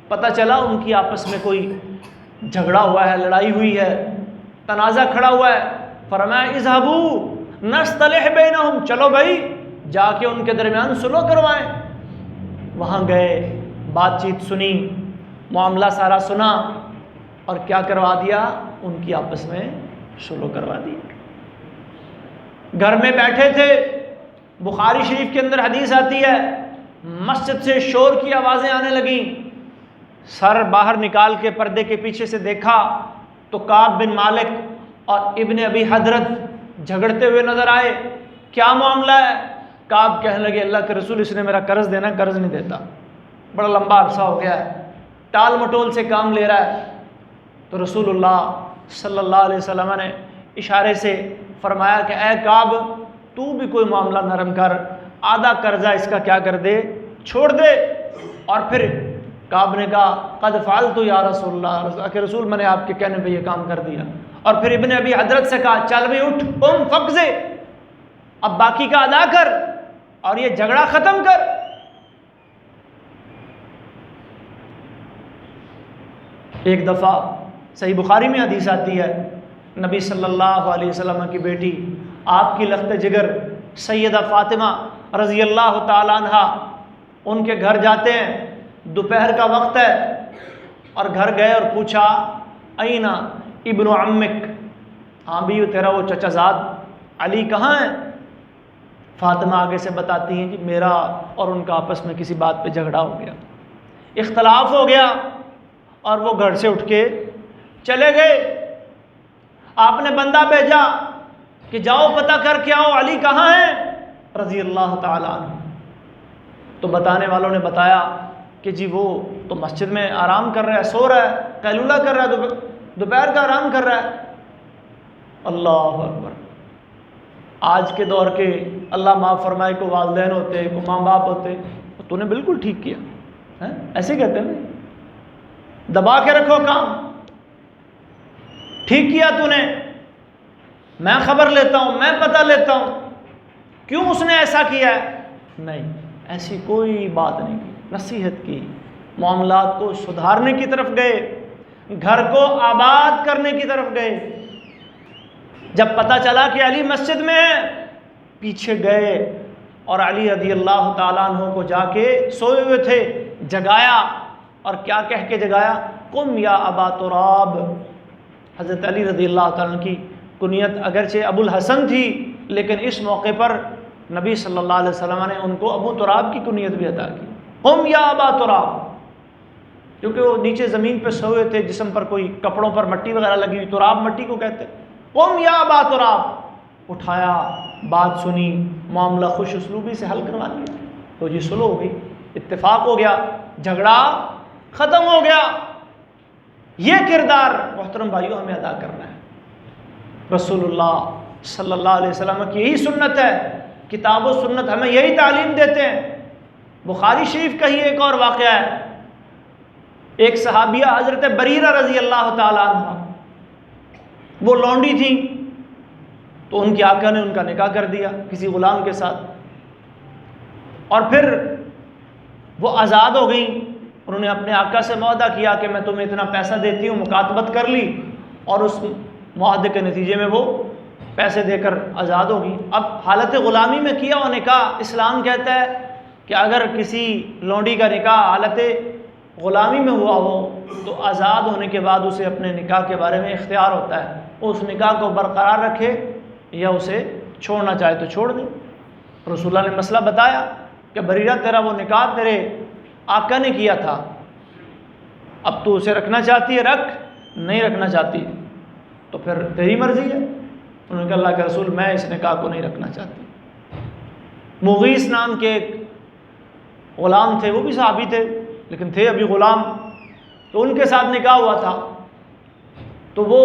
پتہ چلا ان کی آپس میں کوئی جھگڑا ہوا ہے، لڑائی ہوئی ہے، تنازع کھڑا ہوا ہے۔ فرمایا اذهبوا نصطلح بینہم، چلو بھائی جا کے ان کے درمیان صلح کروائیں۔ وہاں گئے، بات چیت سنی، معاملہ سارا سنا، اور کیا کروا دیا؟ ان کی آپس میں صلح کروا دی۔ گھر میں بیٹھے تھے، بخاری شریف کے اندر حدیث آتی ہے، مسجد سے شور کی آوازیں آنے لگیں، سر باہر نکال کے پردے کے پیچھے سے دیکھا تو کعب بن مالک اور ابن ابی حضرت جھگڑتے ہوئے نظر آئے۔ کیا معاملہ ہے؟ کعب کہنے لگے اللہ کے رسول اس نے میرا قرض دینا، قرض نہیں دیتا، بڑا لمبا عرصہ ہو گیا ہے، ٹال مٹول سے کام لے رہا ہے۔ تو رسول اللہ صلی اللہ علیہ وسلم نے اشارے سے فرمایا کہ اے کعب تو بھی کوئی معاملہ نرم کر، آدھا قرضہ اس کا کیا کر دے، چھوڑ دے۔ اور پھر کعب نے کہا قد فعلت یا رسول اللہ، کہ رسول میں نے آپ کے کہنے پہ یہ کام کر دیا۔ اور پھر ابن ابی حضرت سے کہا چل بھی اٹھ، قم فقضے، اب باقی کا ادا کر اور یہ جھگڑا ختم کر۔ ایک دفعہ صحیح بخاری میں حدیث آتی ہے، نبی صلی اللہ علیہ وسلم کی بیٹی آپ کی لخت جگر سیدہ فاطمہ رضی اللہ تعالیٰ عنہ ان کے گھر جاتے ہیں، دوپہر کا وقت ہے، اور گھر گئے اور پوچھا اینا ابن عمک، ہاں بھی تیرا وہ چچا زاد علی کہاں ہے؟ فاطمہ آگے سے بتاتی ہیں کہ میرا اور ان کا آپس میں کسی بات پہ جھگڑا ہو گیا، اختلاف ہو گیا، اور وہ گھر سے اٹھ کے چلے گئے۔ آپ نے بندہ بھیجا کہ جاؤ پتہ کر کے آؤ علی کہاں ہے رضی اللہ تعالیٰ عنہ۔ تو بتانے والوں نے بتایا کہ جی وہ تو مسجد میں آرام کر رہا ہے، سو رہا ہے، قیلولہ کر رہا ہے، دوپہر کا آرام کر رہا ہے۔ اللہ اکبر! آج کے دور کے اللہ معاف فرمائے کو والدین ہوتے، کو ماں باپ ہوتے، تو نے بالکل ٹھیک کیا، ایسے کہتے ہیں دبا کے رکھو کام، ٹھیک کیا تو نے، میں خبر لیتا ہوں، میں پتہ لیتا ہوں، کیوں اس نے ایسا کیا ہے؟ نہیں، ایسی کوئی بات نہیں کی، نصیحت کی، معاملات کو سدھارنے کی طرف گئے، گھر کو آباد کرنے کی طرف گئے۔ جب پتہ چلا کہ علی مسجد میں ہے، پیچھے گئے اور علی رضی اللہ تعالیٰ عنہ کو جا کے سوئے ہوئے تھے جگایا، اور کیا کہہ کے جگایا؟ قم یا ابا تراب۔ حضرت علی رضی اللہ تعالیٰ عنہ کی کنیت اگرچہ ابو الحسن تھی، لیکن اس موقع پر نبی صلی اللہ علیہ وسلم نے ان کو ابو تراب کی کنیت بھی عطا کی، قم یا ابا تراب، کیونکہ وہ نیچے زمین پہ سوئے تھے، جسم پر کوئی کپڑوں پر مٹی وغیرہ لگی ہوئی، تراب مٹی کو کہتے، قم یا ابا تراب، اٹھایا، بات سنی، معاملہ خوش اسلوبی سے حل کروا دیا، تو جی صلح ہو گئی، اتفاق ہو گیا، جھگڑا ختم ہو گیا۔ یہ کردار محترم بھائیوں ہمیں ادا کرنا ہے۔ رسول اللہ صلی اللہ علیہ وسلم کی یہی سنت ہے، کتاب و سنت ہمیں یہی تعلیم دیتے ہیں۔ بخاری شریف کا ہی ایک اور واقعہ ہے، ایک صحابیہ حضرت بریرہ رضی اللہ تعالیٰ عنہ، وہ لونڈی تھیں، تو ان کے آقا نے ان کا نکاح کر دیا کسی غلام کے ساتھ، اور پھر وہ آزاد ہو گئیں۔ انہوں نے اپنے آقا سے معاہدہ کیا کہ میں تمہیں اتنا پیسہ دیتی ہوں، مکاتبت کر لی، اور اس معاہدے کے نتیجے میں وہ پیسے دے کر آزاد ہوگی۔ اب حالت غلامی میں کیا ہوا نکاح، اسلام کہتا ہے کہ اگر کسی لونڈی کا نکاح حالت غلامی میں ہوا ہو تو آزاد ہونے کے بعد اسے اپنے نکاح کے بارے میں اختیار ہوتا ہے، وہ اس نکاح کو برقرار رکھے یا اسے چھوڑنا چاہے تو چھوڑ دے۔ رسول اللہ نے مسئلہ بتایا کہ بریرہ تیرا وہ نکاح تیرے آقا نے کیا تھا، اب تو اسے رکھنا چاہتی ہے رکھ، نہیں رکھنا چاہتی تو پھر تیری مرضی ہے۔ انہوں نے کہا اللہ کے رسول میں اس نکاح کو نہیں رکھنا چاہتی۔ مغیث نام کے ایک غلام تھے، وہ بھی صحابی تھے لیکن تھے ابھی غلام، تو ان کے ساتھ نکاح ہوا تھا، تو وہ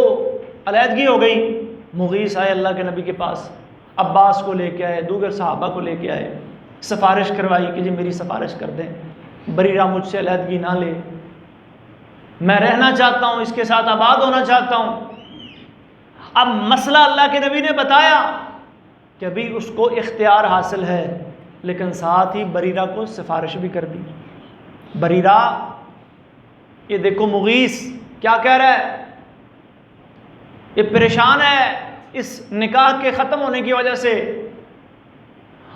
علیحدگی ہو گئی۔ مغیث آئے اللہ کے نبی کے پاس، عباس کو لے کے آئے، دوسرے صحابہ کو لے کے آئے، سفارش کروائی کہ جی میری سفارش کر دیں، بریرہ مجھ سے علیحدگی نہ لے۔ میں رہنا چاہتا ہوں، اس کے ساتھ آباد ہونا چاہتا ہوں۔ اب مسئلہ اللہ کے نبی نے بتایا کہ ابھی اس کو اختیار حاصل ہے، لیکن ساتھ ہی بریرہ کو سفارش بھی کر دی۔ بریرہ، یہ دیکھو مغیث کیا کہہ رہا ہے، یہ پریشان ہے اس نکاح کے ختم ہونے کی وجہ سے،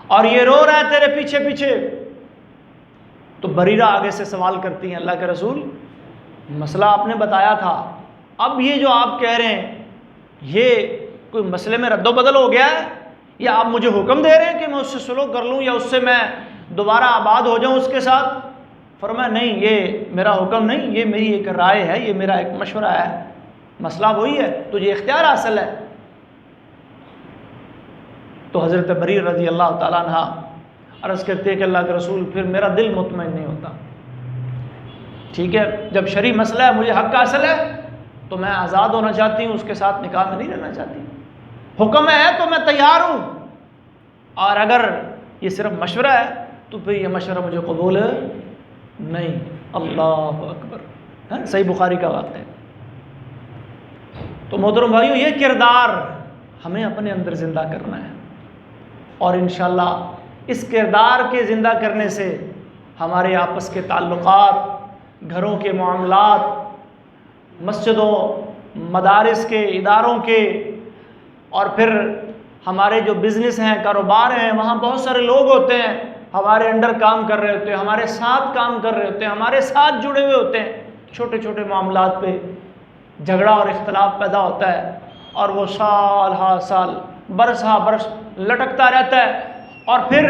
اور یہ رو رہا ہے تیرے پیچھے پیچھے۔ تو بریرہ آگے سے سوال کرتی ہیں، اللہ کے رسول مسئلہ آپ نے بتایا تھا، اب یہ جو آپ کہہ رہے ہیں یہ کوئی مسئلے میں رد و بدل ہو گیا ہے، یا آپ مجھے حکم دے رہے ہیں کہ میں اس سے سلوک کر لوں یا اس سے میں دوبارہ آباد ہو جاؤں اس کے ساتھ؟ فرمایا نہیں، یہ میرا حکم نہیں، یہ میری ایک رائے ہے، یہ میرا ایک مشورہ ہے، مسئلہ وہی ہے، تجھے اختیار حاصل ہے۔ تو حضرت بریر رضی اللہ تعالیٰ عنہ عرض کرتے ہیں کہ اللہ کے رسول پھر میرا دل مطمئن نہیں ہوتا۔ ٹھیک ہے، جب شرعی مسئلہ ہے، مجھے حق حاصل ہے، تو میں آزاد ہونا چاہتی ہوں، اس کے ساتھ نکاح میں نہیں رہنا چاہتی۔ حکم ہے تو میں تیار ہوں، اور اگر یہ صرف مشورہ ہے تو پھر یہ مشورہ مجھے قبول نہیں۔ اللہ اکبر، صحیح بخاری کا واقعہ ہے۔ تو محترم بھائیو، یہ کردار ہمیں اپنے اندر زندہ کرنا ہے، اور انشاءاللہ اس کردار کے زندہ کرنے سے ہمارے آپس کے تعلقات، گھروں کے معاملات، مسجدوں، مدارس کے، اداروں کے، اور پھر ہمارے جو بزنس ہیں، کاروبار ہیں، وہاں بہت سارے لوگ ہوتے ہیں ہمارے انڈر کام کر رہے ہوتے ہیں، ہمارے ساتھ کام کر رہے ہوتے ہیں، ہمارے ساتھ جڑے ہوئے ہوتے ہیں، چھوٹے چھوٹے معاملات پہ جھگڑا اور اختلاف پیدا ہوتا ہے، اور وہ سال ہا سال، برس ہا برس لٹکتا رہتا ہے، اور پھر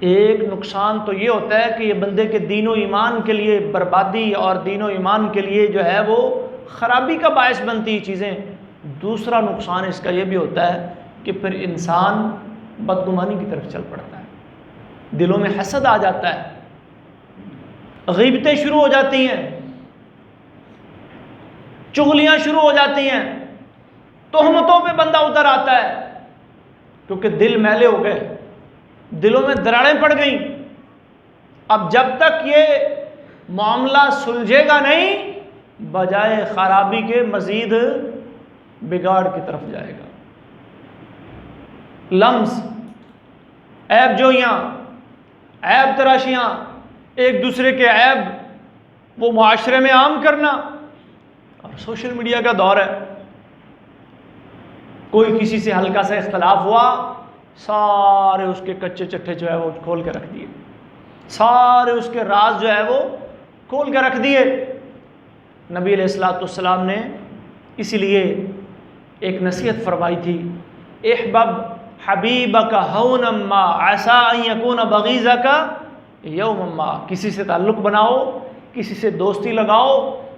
ایک نقصان تو یہ ہوتا ہے کہ یہ بندے کے دین و ایمان کے لیے بربادی اور دین و ایمان کے لیے جو ہے وہ خرابی کا باعث بنتی چیزیں۔ دوسرا نقصان اس کا یہ بھی ہوتا ہے کہ پھر انسان بدگمانی کی طرف چل پڑتا ہے، دلوں میں حسد آ جاتا ہے، غیبتیں شروع ہو جاتی ہیں، چغلیاں شروع ہو جاتی ہیں، تہمتوں پہ بندہ اتر آتا ہے، کیونکہ دل میلے ہو گئے، دلوں میں دراڑیں پڑ گئیں۔ اب جب تک یہ معاملہ سلجھے گا نہیں، بجائے خرابی کے مزید بگاڑ کی طرف جائے گا۔ لمز، عیب جوئیاں، عیب تراشیاں، ایک دوسرے کے عیب وہ معاشرے میں عام کرنا، اور سوشل میڈیا کا دور ہے، کوئی کسی سے ہلکا سا اختلاف ہوا، سارے اس کے کچے چٹھے جو ہے وہ کھول کے رکھ دیے، سارے اس کے راز جو ہے وہ کھول کے رکھ دیے۔ نبی علیہ الصلوۃ والسلام نے اسی لیے ایک نصیحت فرمائی تھی، احبب حبیبک ہونا ما عسى ان یکون بغیضک یوما ما، کسی سے تعلق بناؤ، کسی سے دوستی لگاؤ،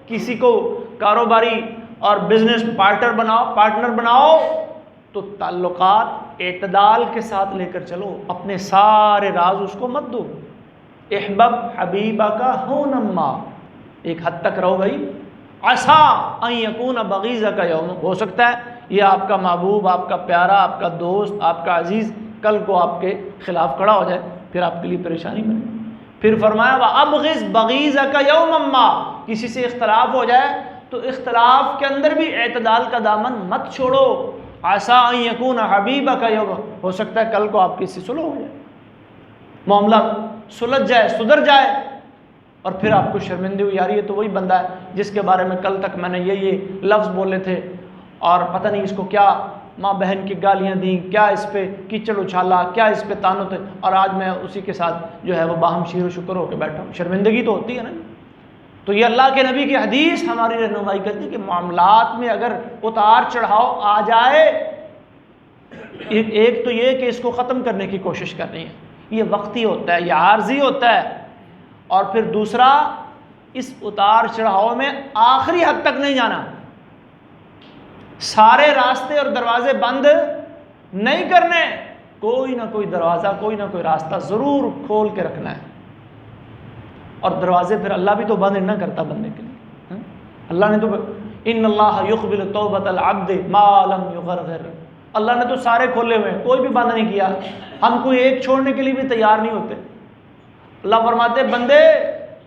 کسی کو کاروباری اور بزنس پارٹنر بناؤ، تو تعلقات اعتدال کے ساتھ لے کر چلو، اپنے سارے راز اس کو مت دو۔ احبب حبیبک ہونا ما، ایک حد تک رہو بھائی، عسیٰ ان یکون بغیضک یوم، ہو سکتا ہے یہ آپ کا محبوب، آپ کا پیارا، آپ کا دوست، آپ کا عزیز کل کو آپ کے خلاف کھڑا ہو جائے، پھر آپ کے لیے پریشانی بنے۔ پھر فرمایا وَأَبْغِضْ بَغِيضَكَ يَوْمًا مَا، کسی سے اختلاف ہو جائے تو اختلاف کے اندر بھی اعتدال کا دامن مت چھوڑو، عَسَىٰ أَن يَكُونَ حَبِيبَكَ يَوْمًا، ہو سکتا ہے کل کو آپ کی صلح ہو جائے، معاملہ سلجھ جائے، سدھر جائے، اور پھر آپ کو شرمندگی ہوئی، یار یہ تو وہی بندہ ہے جس کے بارے میں کل تک میں نے یہ لفظ بولے تھے، اور پتہ نہیں اس کو کیا ماں بہن کی گالیاں دیں، کیا اس پہ کیچڑ اچھالا، کیا اس پہ تانوں تھے، اور آج میں اسی کے ساتھ جو ہے وہ باہم شیر و شکر ہو کے بیٹھا ہوں۔ شرمندگی تو ہوتی ہے نا۔ تو یہ اللہ کے نبی کی حدیث ہماری رہنمائی کرتی ہے کہ معاملات میں اگر اتار چڑھاؤ آ جائے، ایک تو یہ کہ اس کو ختم کرنے کی کوشش کرنی ہے، یہ وقتی ہوتا ہے، یہ عارضی ہوتا ہے، اور پھر دوسرا اس اتار چڑھاؤ میں آخری حد تک نہیں جانا، سارے راستے اور دروازے بند نہیں کرنے، کوئی نہ کوئی دروازہ، کوئی نہ کوئی راستہ ضرور کھول کے رکھنا ہے۔ اور دروازے پھر اللہ بھی تو بند نہ کرتا بندے کے لیے، اللہ نے تو ان اللہ یقبل توبۃ العبد ما لم یغرغر، اللہ نے تو سارے کھولے ہوئے ہیں، کوئی بھی بند نہیں کیا، ہم کوئی ایک چھوڑنے کے لیے بھی تیار نہیں ہوتے۔ اللہ فرماتے بندے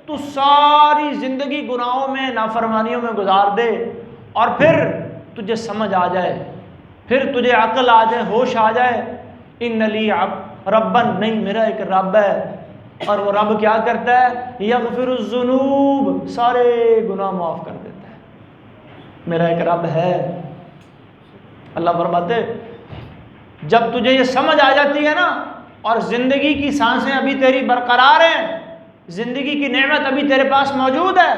تو ساری زندگی گناہوں میں نافرمانیوں میں گزار دے اور پھر تجھے سمجھ آ جائے، پھر تجھے عقل آ جائے، ہوش آ جائے، ان لی ربن، نہیں میرا ایک رب ہے، اور وہ رب کیا کرتا ہے؟ یغفر الذنوب، سارے گناہ معاف کر دیتا ہے، میرا ایک رب ہے۔ اللہ فرماتے جب تجھے یہ سمجھ آ جاتی ہے نا، اور زندگی کی سانسیں ابھی تیری برقرار ہیں، زندگی کی نعمت ابھی تیرے پاس موجود ہے،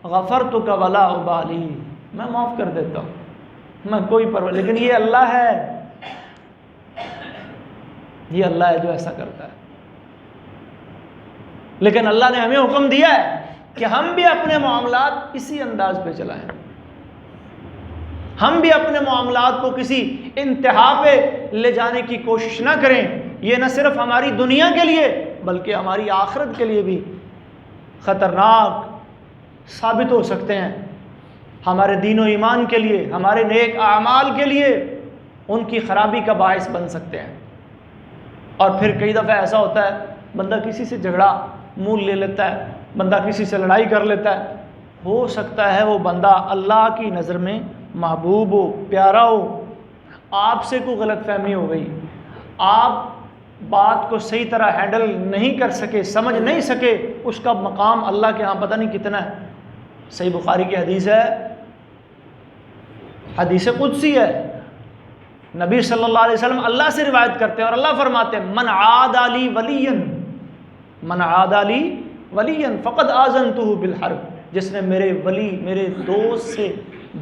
غفرتک ولا ابالی، میں معاف کر دیتا ہوں، میں کوئی پرواہ، لیکن یہ اللہ ہے، یہ اللہ ہے جو ایسا کرتا ہے۔ لیکن اللہ نے ہمیں حکم دیا ہے کہ ہم بھی اپنے معاملات اسی انداز پہ چلائیں، ہم بھی اپنے معاملات کو کسی انتہا پہ لے جانے کی کوشش نہ کریں۔ یہ نہ صرف ہماری دنیا کے لیے بلکہ ہماری آخرت کے لیے بھی خطرناک ثابت ہو سکتے ہیں، ہمارے دین و ایمان کے لیے، ہمارے نیک اعمال کے لیے ان کی خرابی کا باعث بن سکتے ہیں۔ اور پھر کئی دفعہ ایسا ہوتا ہے بندہ کسی سے جھگڑا مول لے لیتا ہے، بندہ کسی سے لڑائی کر لیتا ہے، ہو سکتا ہے وہ بندہ اللہ کی نظر میں محبوب ہو، پیارا ہو، آپ سے کوئی غلط فہمی ہو گئی، آپ بات کو صحیح طرح ہینڈل نہیں کر سکے، سمجھ نہیں سکے، اس کا مقام اللہ کے ہاں پتہ نہیں کتنا ہے۔ صحیح بخاری کی حدیث ہے، حدیث قدسی ہے، نبی صلی اللہ علیہ وسلم اللہ سے روایت کرتے ہیں اور اللہ فرماتے ہیں من عاد لی ولیا، من عاد لی ولیا فقد آذنتہ بالحرب، جس نے میرے ولی، میرے دوست سے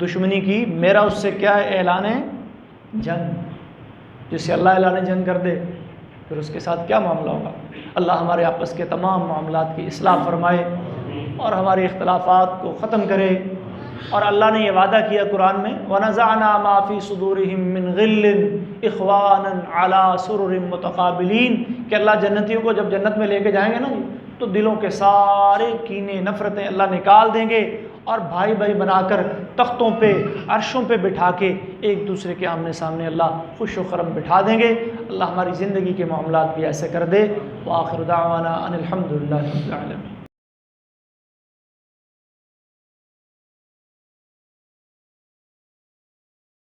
دشمنی کی، میرا اس سے کیا ہے؟ اعلان جنگ۔ جس سے اللہ اعلان جنگ کر دے پھر اس کے ساتھ کیا معاملہ ہوگا؟ اللہ ہمارے آپس کے تمام معاملات کی اصلاح فرمائے اور ہمارے اختلافات کو ختم کرے۔ اور اللہ نے یہ وعدہ کیا قرآن میں وَنَزَعْنَا مَا فِي صُدُورِهِم مِّن غِلٍّ إِخْوَانًا عَلَىٰ سُرُرٍ مُتَقَابِلِينَ، کہ اللہ جنتیوں کو جب جنت میں لے کے جائیں گے نا تو دلوں کے سارے کینے نفرتیں اللہ نکال دیں گے اور بھائی بھائی بنا کر تختوں پہ، عرشوں پہ بٹھا کے ایک دوسرے کے آمنے سامنے اللہ خوش و خرم بٹھا دیں گے۔ اللہ ہماری زندگی کے معاملات بھی ایسے کر دے۔ وآخر دعوانا ان الحمد للہ رب العالمین۔